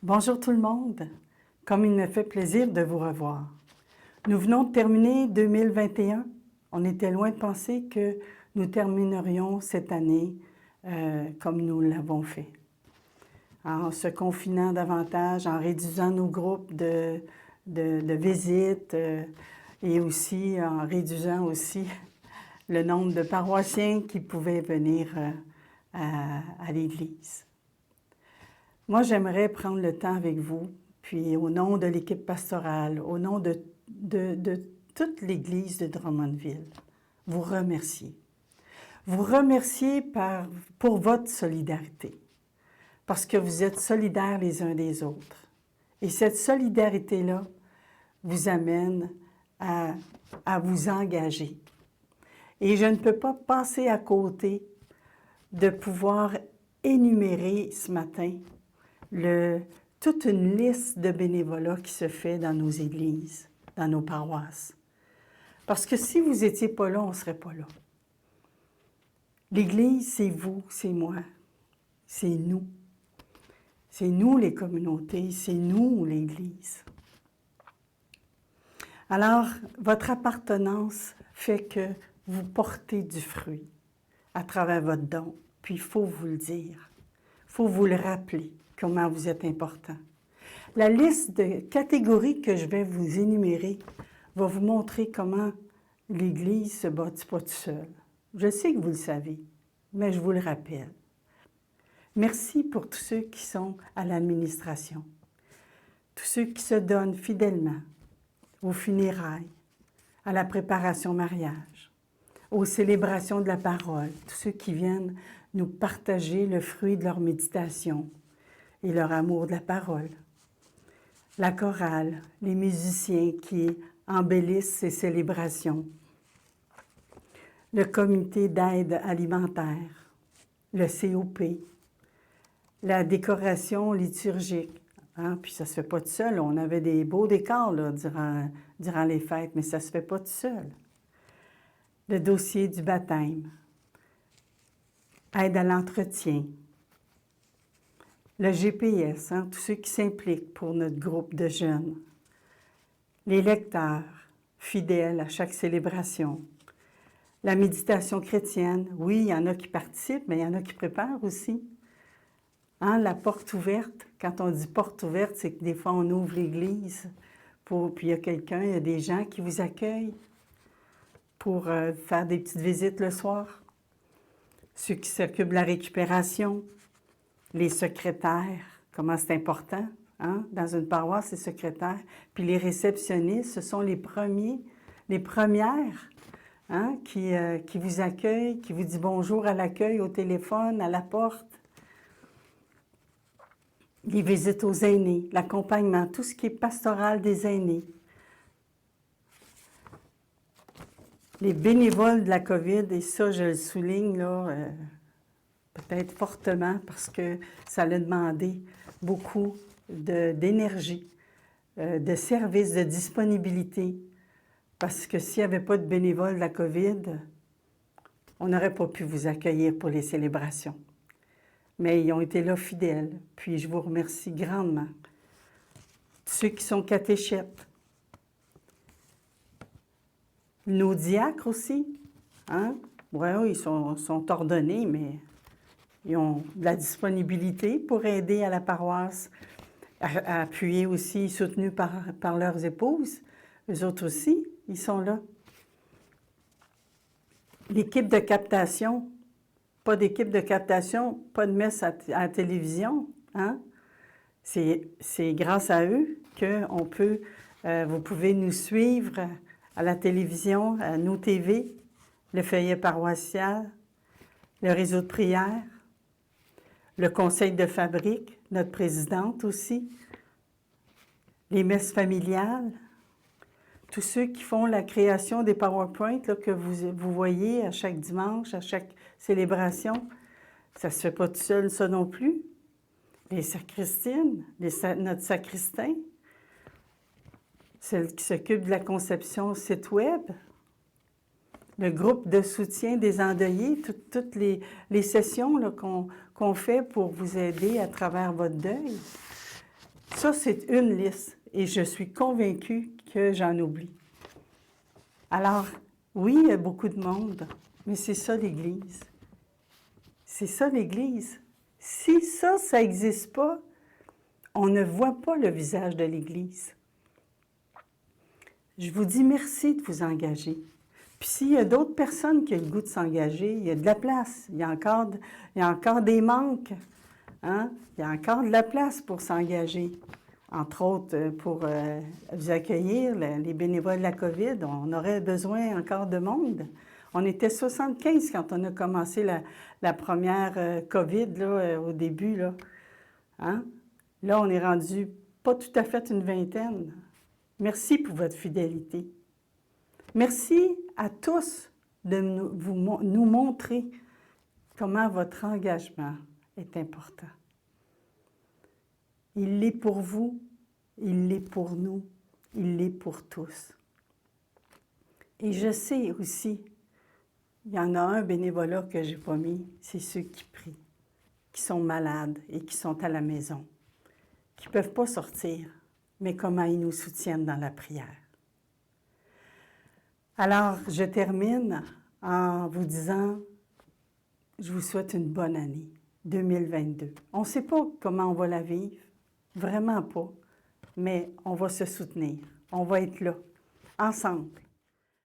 Bonjour tout le monde, comme il me fait plaisir de vous revoir. Nous venons de terminer 2021. On était loin de penser que nous terminerions cette année comme nous l'avons fait. En se confinant davantage, en réduisant nos groupes de visites et aussi en réduisant aussi le nombre de paroissiens qui pouvaient venir à l'Église. Moi, j'aimerais prendre le temps avec vous, puis au nom de l'équipe pastorale, au nom de toute l'Église de Drummondville, vous remercier. Vous remercier pour votre solidarité, parce que vous êtes solidaires les uns des autres. Et cette solidarité-là vous amène à vous engager. Et je ne peux pas passer à côté de pouvoir énumérer ce matin toute une liste de bénévolat qui se fait dans nos églises, dans nos paroisses. Parce que si vous n'étiez pas là, on ne serait pas là. L'Église, c'est vous, c'est moi, c'est nous. C'est nous les communautés, c'est nous l'Église. Alors, votre appartenance fait que vous portez du fruit à travers votre don. Puis il faut vous le dire, il faut vous le rappeler comment vous êtes important. La liste de catégories que je vais vous énumérer va vous montrer comment l'Église ne se bâtit pas toute seule. Je sais que vous le savez, mais je vous le rappelle. Merci pour tous ceux qui sont à l'administration, tous ceux qui se donnent fidèlement aux funérailles, à la préparation mariage, aux célébrations de la parole, tous ceux qui viennent nous partager le fruit de leur méditation et leur amour de la parole. La chorale, les musiciens qui embellissent ces célébrations, le comité d'aide alimentaire, le COP, la décoration liturgique. Hein? Puis ça ne se fait pas tout seul. On avait des beaux décors là, durant les fêtes, mais ça ne se fait pas tout seul. Le dossier du baptême, aide à l'entretien, le GPS, hein, tous ceux qui s'impliquent pour notre groupe de jeunes, les lecteurs fidèles à chaque célébration, la méditation chrétienne, oui, il y en a qui participent, mais il y en a qui préparent aussi. Hein, la porte ouverte, quand on dit porte ouverte, c'est que des fois on ouvre l'église, puis il y a quelqu'un, il y a des gens qui vous accueillent pour faire des petites visites le soir. Ceux qui s'occupent de la récupération, les secrétaires, comment c'est important, hein? Dans une paroisse, les secrétaires. Puis les réceptionnistes, ce sont les premières hein? qui vous accueillent, qui vous disent bonjour à l'accueil, au téléphone, à la porte. Les visites aux aînés, l'accompagnement, tout ce qui est pastoral des aînés. Les bénévoles de la COVID, et ça, je le souligne, là, peut-être fortement, parce que ça a demandé beaucoup d'énergie, de services, de disponibilité, parce que s'il n'y avait pas de bénévoles de la COVID, on n'aurait pas pu vous accueillir pour les célébrations. Mais ils ont été là fidèles, puis je vous remercie grandement. Ceux qui sont catéchètes, nos diacres aussi, hein? Ouais, ils sont ordonnés, mais ils ont de la disponibilité pour aider à la paroisse, à appuyer aussi, soutenus par leurs épouses. Eux autres aussi, ils sont là. L'équipe de captation, pas d'équipe de captation, pas de messe à la télévision, hein? C'est grâce à eux que vous pouvez nous suivre à la télévision, à nos TV, le feuillet paroissial, le réseau de prière, le conseil de fabrique, notre présidente aussi, les messes familiales, tous ceux qui font la création des PowerPoint là, que vous voyez à chaque dimanche, à chaque célébration, ça ne se fait pas tout seul, ça non plus. Les sacristines, notre sacristain, celle qui s'occupe de la conception site web, le groupe de soutien des endeuillés, toutes les sessions qu'on fait pour vous aider à travers votre deuil. Ça, c'est une liste et je suis convaincue que j'en oublie. Alors, oui, il y a beaucoup de monde, mais c'est ça l'Église. C'est ça l'Église. Si ça n'existe pas, on ne voit pas le visage de l'Église. Je vous dis merci de vous engager. Puis s'il y a d'autres personnes qui ont le goût de s'engager, il y a de la place. Il y a encore des manques. Hein? Il y a encore de la place pour s'engager. Entre autres, pour vous accueillir, les bénévoles de la COVID, on aurait besoin encore de monde. On était 75 quand on a commencé la première COVID, là, au début. Là. Hein? Là, on est rendu pas tout à fait une vingtaine. Merci pour votre fidélité. Merci à tous de nous montrer comment votre engagement est important. Il l'est pour vous, il l'est pour nous, il l'est pour tous. Et je sais aussi, il y en a un bénévolat que je n'ai pas mis, c'est ceux qui prient, qui sont malades et qui sont à la maison, qui ne peuvent pas sortir, mais comment ils nous soutiennent dans la prière. Alors, je termine en vous disant, je vous souhaite une bonne année 2022. On ne sait pas comment on va la vivre, vraiment pas, mais on va se soutenir, on va être là, ensemble.